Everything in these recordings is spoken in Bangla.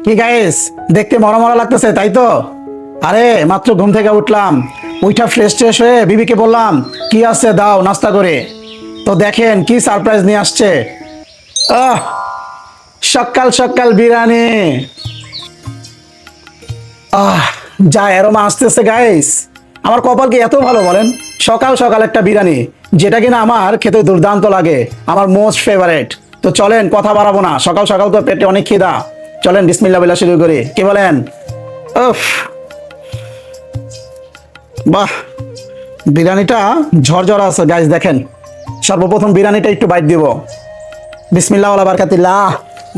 কি গাইস, দেখতে মরা মরা লাগতেছে তাই তো? আরে মাত্র ঘুম থেকে উঠলাম, উঠা ফ্রেশ ট্রেশ হয়ে বিবিকে বললাম কি আছে দাও নাস্তা করে। তো দেখেন কি সারপ্রাইজ নিয়ে আসছে। আহ, সকাল সকাল বিরিয়ানি। আহ, যা এরোমা আসতেছে গাইস, আমার কপাল কি এত ভালো বলেন? সকাল সকাল একটা বিরিয়ানি, যেটা কিনা আমার খেতে দুর্দান্ত লাগে, আমার মোস্ট ফেভারিট। তো চলেন কথা বাড়াবো না, সকাল সকাল তো পেটে অনেক খিদা। চলেন বিসমিল্লাহ বিল্লাহ শুরু করি, কি বলেন? উফ, বাহ, বিরিয়ানিটা ঝরঝরা আছে গাইস, দেখেন। সর্বপ্রথম বিরিয়ানিটা একটু বাইট দিব। বিসমিল্লাহ ওয়ালা বারাকাতিল্লাহ।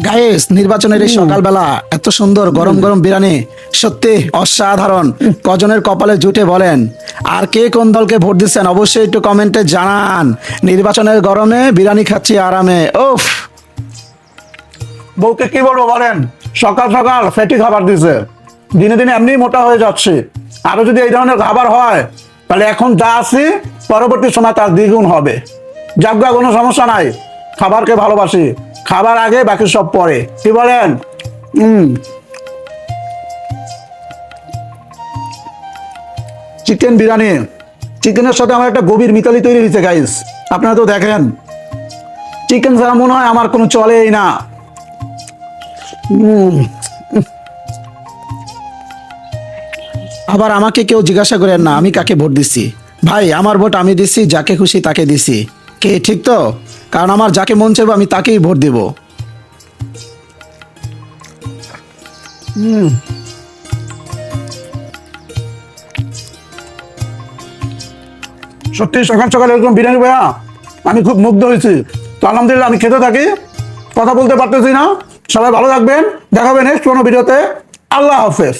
গাইস, নির্বাচনের এই সকালবেলা এত সুন্দর গরম গরম বিরিয়ানি সত্যি অসাধারণ। কজনের কপালে জুটে বলেন? আর কে কোন দলকে ভোট দিচ্ছেন অবশ্যই একটু কমেন্টে জানান। নির্বাচনের গরমে বিরিয়ানি খাচ্ছি আরামে। উফ, বউকে কি বলবো বলেন, সকাল সকাল ফ্যাটি খাবার দিছে। দিনে দিনে এমনি মোটা হয়ে যাচ্ছে, আরো যদি এই ধরনের খাবার হয় তাহলে এখন যা আছি পরবর্তী সময় তার দ্বিগুণ হবে। যাজ্ঞা কোনো সমস্যা নাই, খাবারকে ভালোবাসি, খাবার আগে বাকি সব পরে, কি বলেন? চিকেন বিরিয়ানি, চিকেনের সাথে আমার একটা গভীর মিতালি তৈরি হয়েছে গাইস। আপনারা তো দেখেন, চিকেন ছাড়া মনে হয় আমার কোনো চলেই না। আবার আমাকে কেউ জিজ্ঞাসা করেন না আমি কাকে ভোট দিচ্ছি। ভাই, আমার ভোট আমি দিচ্ছি যাকে খুশি তাকে দিছি। কে ঠিক তো? কারণ আমার যাকে মন চাইবে আমি তাকেই ভোট দেব। সত্যি সকাল সকাল এরকম বিরিয়ানি ভাইয়া আমি খুব মুগ্ধ হয়েছি। তো আলহামদুলিল্লাহ, আমি খেতে থাকি, কথা বলতে পারতেছি না। সবাই ভালো থাকবেন, দেখা হবে নেক্সট কোনো ভিডিওতে। আল্লাহ হাফেজ।